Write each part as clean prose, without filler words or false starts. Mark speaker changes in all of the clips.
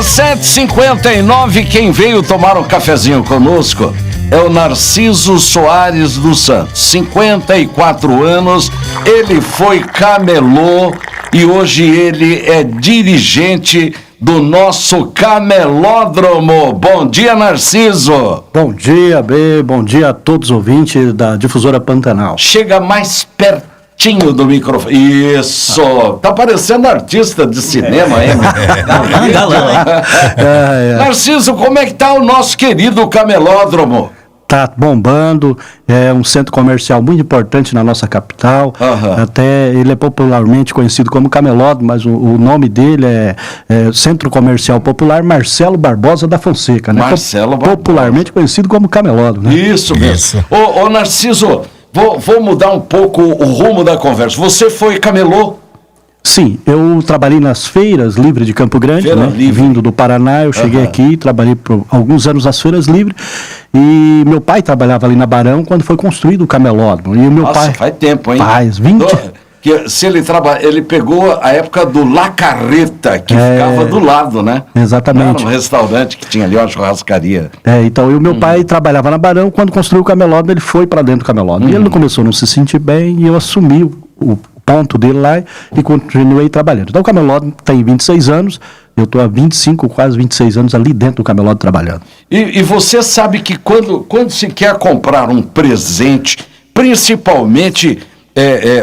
Speaker 1: 17h59, quem veio tomar um cafezinho conosco é o Narciso Soares dos Santos, 54 anos, ele foi camelô e hoje ele é dirigente do nosso camelódromo. Bom dia, Narciso.
Speaker 2: Bom dia, B. Bom dia a todos os ouvintes da Difusora Pantanal.
Speaker 1: Chega mais pertinho do microfone. Isso. Tá parecendo artista de cinema, hein? Narciso, como é que tá o nosso querido camelódromo?
Speaker 2: Tá bombando, é um centro comercial muito importante na nossa capital. Até ele é popularmente conhecido como camelódromo, mas o nome dele é Centro Comercial Popular Marcelo Barbosa da Fonseca, né?
Speaker 1: Marcelo Barbosa.
Speaker 2: Popularmente conhecido como camelódromo, né?
Speaker 1: Isso mesmo. Ô Narciso, vou mudar um pouco o rumo da conversa. Você foi camelô?
Speaker 2: Sim, eu trabalhei nas feiras livres de Campo Grande, né? Vindo do Paraná, eu cheguei aqui, trabalhei por alguns anos nas feiras livres, e meu pai trabalhava ali na Barão quando foi construído o camelódromo. E o meu pai
Speaker 1: faz tempo, hein?
Speaker 2: Faz 20...
Speaker 1: ele pegou a época do La Carreta, que ficava do lado, né?
Speaker 2: Exatamente.
Speaker 1: Era um restaurante que tinha ali uma churrascaria.
Speaker 2: Então, e o meu pai trabalhava na Barão, quando construiu o camelódromo, ele foi para dentro do camelódromo. E ele começou a não se sentir bem, e eu assumi o ponto dele lá e continuei trabalhando. Então o camelódromo tem 26 anos, eu estou há 25, quase 26 anos ali dentro do camelódromo trabalhando.
Speaker 1: E você sabe que quando se quer comprar um presente, principalmente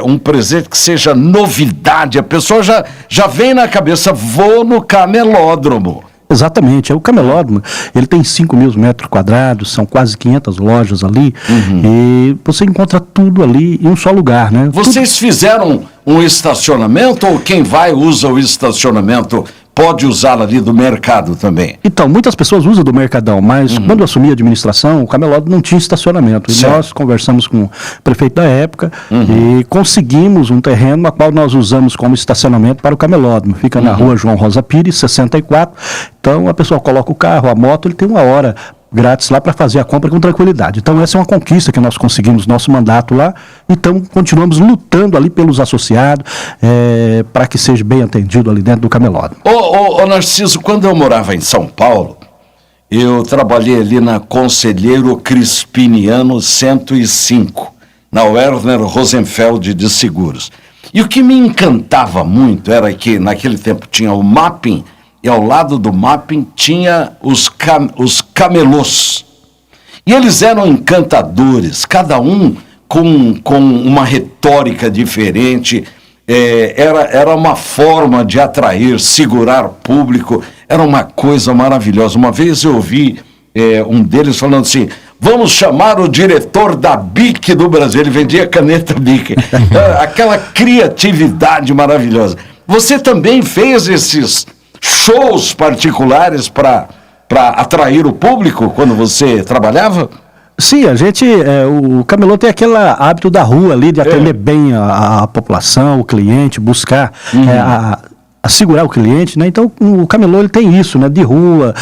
Speaker 1: um presente que seja novidade, a pessoa já vem na cabeça, vou no camelódromo.
Speaker 2: Exatamente, o camelódromo, ele tem 5 mil metros quadrados, são quase 500 lojas ali, e você encontra tudo ali em um só lugar, né?
Speaker 1: Vocês fizeram um estacionamento ou quem vai usa o estacionamento pode usar ali do mercado também?
Speaker 2: Então, muitas pessoas usam do Mercadão, mas quando eu assumi a administração, o camelódromo não tinha estacionamento. E nós conversamos com o prefeito da época e conseguimos um terreno na qual nós usamos como estacionamento para o camelódromo. Fica na rua João Rosa Pires, 64. Então, a pessoa coloca o carro, a moto, ele tem 1 hora grátis lá para fazer a compra com tranquilidade. Então essa é uma conquista que nós conseguimos no nosso mandato lá, então continuamos lutando ali pelos associados, para que seja bem atendido ali dentro do camelódromo.
Speaker 1: Ô Narciso, quando eu morava em São Paulo, eu trabalhei ali na Conselheiro Crispiniano 105, na Werner Rosenfeld de Seguros. E o que me encantava muito era que naquele tempo tinha o mapping, e ao lado do mapping tinha os camelôs. E eles eram encantadores, cada um com uma retórica diferente, era uma forma de atrair, segurar público, era uma coisa maravilhosa. Uma vez eu ouvi um deles falando assim, vamos chamar o diretor da BIC do Brasil, ele vendia caneta BIC, aquela criatividade maravilhosa. Você também fez esses shows particulares para atrair o público quando você trabalhava?
Speaker 2: Sim, a gente, o camelô tem aquele hábito da rua ali, de atender bem a população, o cliente, buscar assegurar o cliente, né? Então o camelô ele tem isso, né? De rua,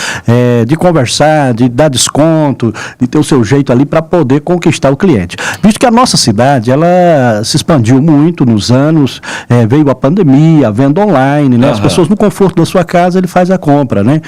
Speaker 2: de conversar, de dar desconto, de ter o seu jeito ali para poder conquistar o cliente. Visto que a nossa cidade, ela se expandiu muito nos anos, veio a pandemia, a venda online, né? As pessoas no conforto da sua casa, ele faz a compra, né?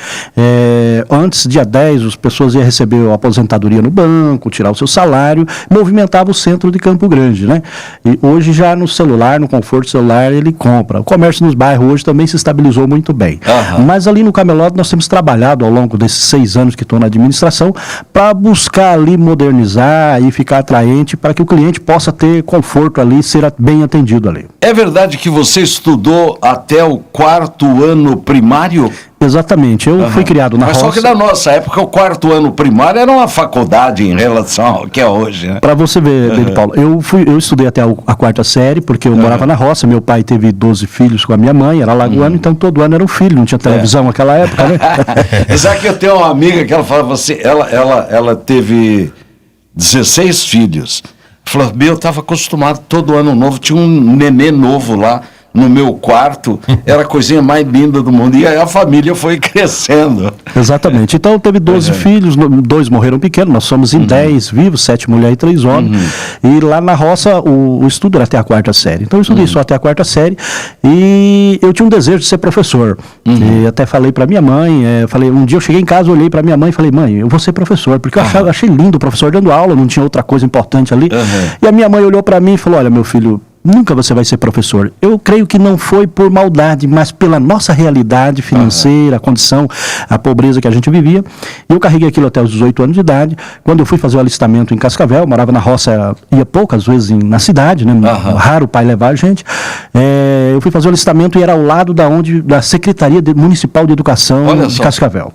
Speaker 2: Antes, dia 10, as pessoas iam receber a aposentadoria no banco, tirar o seu salário, movimentava o centro de Campo Grande, né? E hoje já no celular, no conforto celular, ele compra. O comércio nos bairros hoje também se estabilizou muito bem. Mas ali no camelódromo nós temos trabalhado ao longo desses 6 anos que estou na administração para buscar ali modernizar e ficar atraente para que o cliente possa ter conforto ali, ser bem atendido ali.
Speaker 1: É verdade que você estudou até o 4º ano primário?
Speaker 2: Exatamente, eu fui criado na roça.
Speaker 1: Mas só que na nossa época o 4º ano primário era uma faculdade em relação ao que é hoje, né?
Speaker 2: Para você ver, Paulo, eu estudei até a 4ª série, porque eu morava na roça, meu pai teve 12 filhos com a minha mãe, era lagoano, então todo ano era um filho, não tinha televisão naquela época, né?
Speaker 1: Já que eu tenho uma amiga que ela falava assim, ela teve 16 filhos, falou, eu estava acostumado, todo ano novo, tinha um nenê novo lá, no meu quarto, era a coisinha mais linda do mundo. E aí a família foi crescendo.
Speaker 2: Exatamente. Então teve 12 filhos, 2 morreram pequenos, nós somos em 10 vivos, 7 mulheres e 3 homens. E lá na roça o estudo era até a 4ª série. Então eu estudei só até a 4ª série e eu tinha um desejo de ser professor. E até falei para minha mãe, um dia eu cheguei em casa, olhei para minha mãe e falei, mãe, eu vou ser professor, porque eu achei lindo o professor dando aula, não tinha outra coisa importante ali. E a minha mãe olhou para mim e falou, olha, meu filho, nunca você vai ser professor. Eu creio que não foi por maldade, mas pela nossa realidade financeira, a condição, a pobreza que a gente vivia. Eu carreguei aquilo até os 18 anos de idade. Quando eu fui fazer o alistamento em Cascavel, morava na roça, ia poucas vezes na cidade, né? Raro o pai levar a gente. Eu fui fazer o alistamento e era ao lado da Secretaria Municipal de Educação de Cascavel.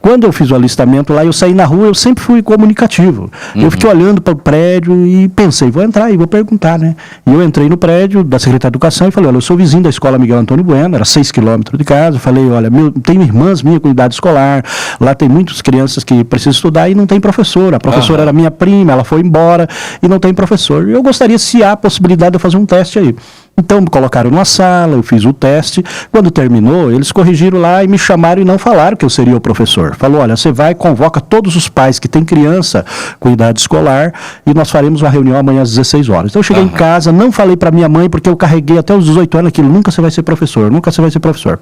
Speaker 2: Quando eu fiz o alistamento lá, eu saí na rua, eu sempre fui comunicativo. Eu fiquei olhando para o prédio e pensei, vou entrar e vou perguntar, né? E eu entrei no prédio da Secretaria de Educação e falei, olha, eu sou vizinho da Escola Miguel Antônio Bueno, era 6 quilômetros de casa. Eu falei, olha, tenho irmãs minhas com idade escolar, lá tem muitas crianças que precisam estudar e não tem professora. A professora era minha prima, ela foi embora e não tem professor. Eu gostaria, se há possibilidade de eu fazer um teste aí. Então me colocaram numa sala, eu fiz o teste. Quando terminou, eles corrigiram lá e me chamaram e não falaram que eu seria o professor. Falou, olha, você vai, convoca todos os pais que têm criança com idade escolar e nós faremos uma reunião amanhã às 16 horas. Então eu cheguei em casa, não falei para minha mãe, porque eu carreguei até os 18 anos aquilo, nunca você vai ser professor, nunca você vai ser professor.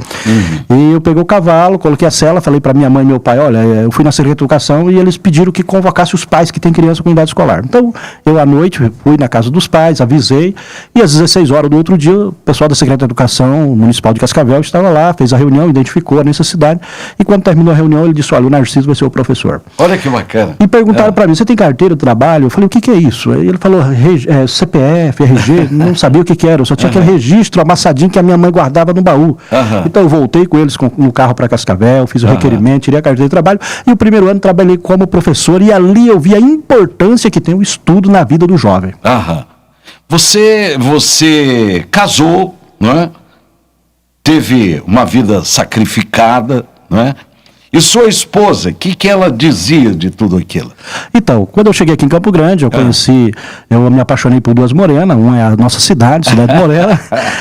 Speaker 2: E eu peguei o cavalo, coloquei a cela, falei para minha mãe e meu pai, olha, eu fui na Secretaria de Educação e eles pediram que convocasse os pais que têm criança com idade escolar. Então eu à noite fui na casa dos pais, avisei, e às 16 horas do outro dia, o pessoal da Secretaria de Educação Municipal de Cascavel estava lá, fez a reunião, identificou a necessidade, e quando terminou a reunião, ele disse, olha, o Narciso vai ser o professor.
Speaker 1: Olha que bacana.
Speaker 2: E perguntaram para mim, você tem carteira de trabalho? Eu falei, o que é isso? Aí ele falou, CPF, RG, não sabia o que era, eu só tinha aquele registro amassadinho que a minha mãe guardava no baú. Então eu voltei com eles no carro para Cascavel, fiz o requerimento, tirei a carteira de trabalho, e o primeiro ano trabalhei como professor, e ali eu vi a importância que tem o estudo na vida do jovem.
Speaker 1: Você casou, não é? Teve uma vida sacrificada, não é? E sua esposa, o que ela dizia de tudo aquilo?
Speaker 2: Então, quando eu cheguei aqui em Campo Grande, eu me apaixonei por 2 morenas, uma é a nossa cidade Morena,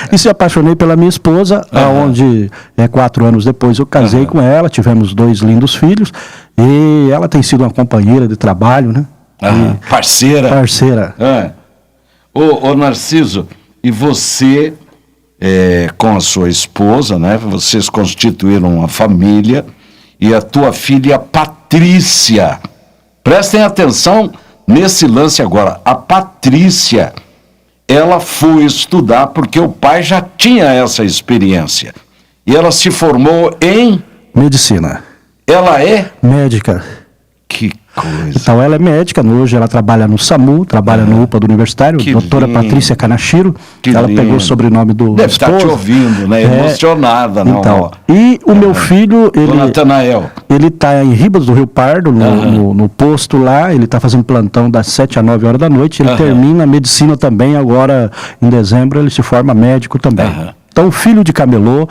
Speaker 2: e se apaixonei pela minha esposa, onde 4 anos depois eu casei com ela, tivemos 2 lindos filhos, e ela tem sido uma companheira de trabalho, né?
Speaker 1: Parceira.
Speaker 2: Parceira.
Speaker 1: Ô Narciso, e você, com a sua esposa, né? Vocês constituíram uma família, e a tua filha Patrícia, prestem atenção nesse lance agora, a Patrícia, ela foi estudar porque o pai já tinha essa experiência, e ela se formou em...
Speaker 2: Medicina.
Speaker 1: Ela é?
Speaker 2: Médica.
Speaker 1: Que coisa.
Speaker 2: Então ela é médica, hoje ela trabalha no SAMU, trabalha no UPA do Universitário, doutora lindo. Patrícia Canachiro, ela lindo. Pegou o sobrenome do
Speaker 1: deve estar te ouvindo, né? Emocionada, não?
Speaker 2: Então, e o meu filho, ele está em Ribas do Rio Pardo, no posto lá, ele está fazendo plantão das 7 às 9 horas da noite, ele termina a medicina também, agora em dezembro ele se forma médico também. Então, filho de camelô,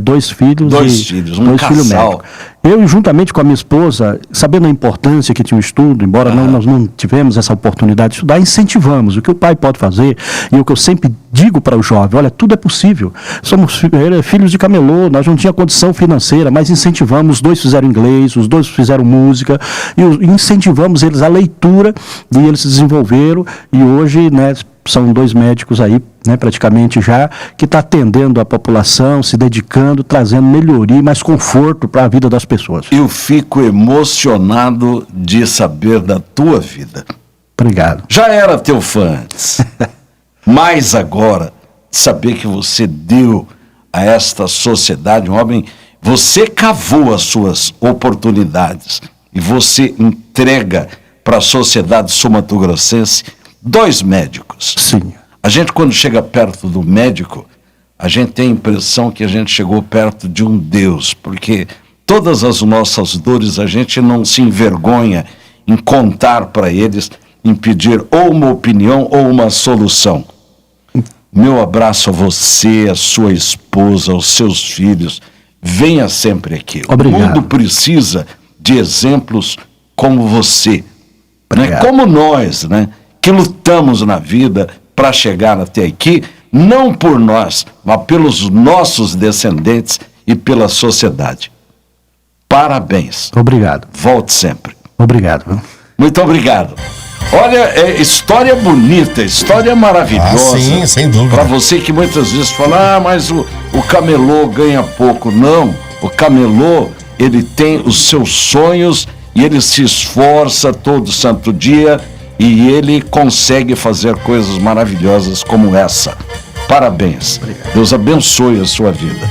Speaker 2: 2 filhos.
Speaker 1: 2 filhos, um casal.
Speaker 2: Eu, juntamente com a minha esposa, sabendo a importância que tinha o estudo, embora nós não tivemos essa oportunidade de estudar, incentivamos o que o pai pode fazer, e o que eu sempre digo para o jovem, olha, tudo é possível. Somos filhos de camelô, nós não tínhamos condição financeira, mas incentivamos, os 2 fizeram inglês, os 2 fizeram música, e incentivamos eles à leitura, e eles se desenvolveram, e hoje, né, são 2 médicos aí, né, praticamente já, que está atendendo a população, se dedicando, trazendo melhoria e mais conforto para a vida das pessoas.
Speaker 1: Eu fico emocionado de saber da tua vida.
Speaker 2: Obrigado.
Speaker 1: Já era teu fã antes, mas agora, saber que você deu a esta sociedade, um homem, você cavou as suas oportunidades e você entrega para a sociedade sul-mato-grossense 2 médicos.
Speaker 2: Sim.
Speaker 1: A gente, quando chega perto do médico, a gente tem a impressão que a gente chegou perto de um Deus, porque todas as nossas dores a gente não se envergonha em contar para eles, em pedir ou uma opinião ou uma solução. Meu abraço a você, a sua esposa, aos seus filhos. Venha sempre aqui.
Speaker 2: Obrigado.
Speaker 1: O mundo precisa de exemplos como você, né? Como nós, né? Que lutamos na vida para chegar até aqui, não por nós, mas pelos nossos descendentes e pela sociedade. Parabéns.
Speaker 2: Obrigado.
Speaker 1: Volte sempre.
Speaker 2: Obrigado. Viu?
Speaker 1: Muito obrigado. Olha, história bonita, história maravilhosa.
Speaker 3: Sim, sem dúvida.
Speaker 1: Para você que muitas vezes fala, mas o camelô ganha pouco. Não, o camelô, ele tem os seus sonhos e ele se esforça todo santo dia e ele consegue fazer coisas maravilhosas como essa. Parabéns. Obrigado. Deus abençoe a sua vida.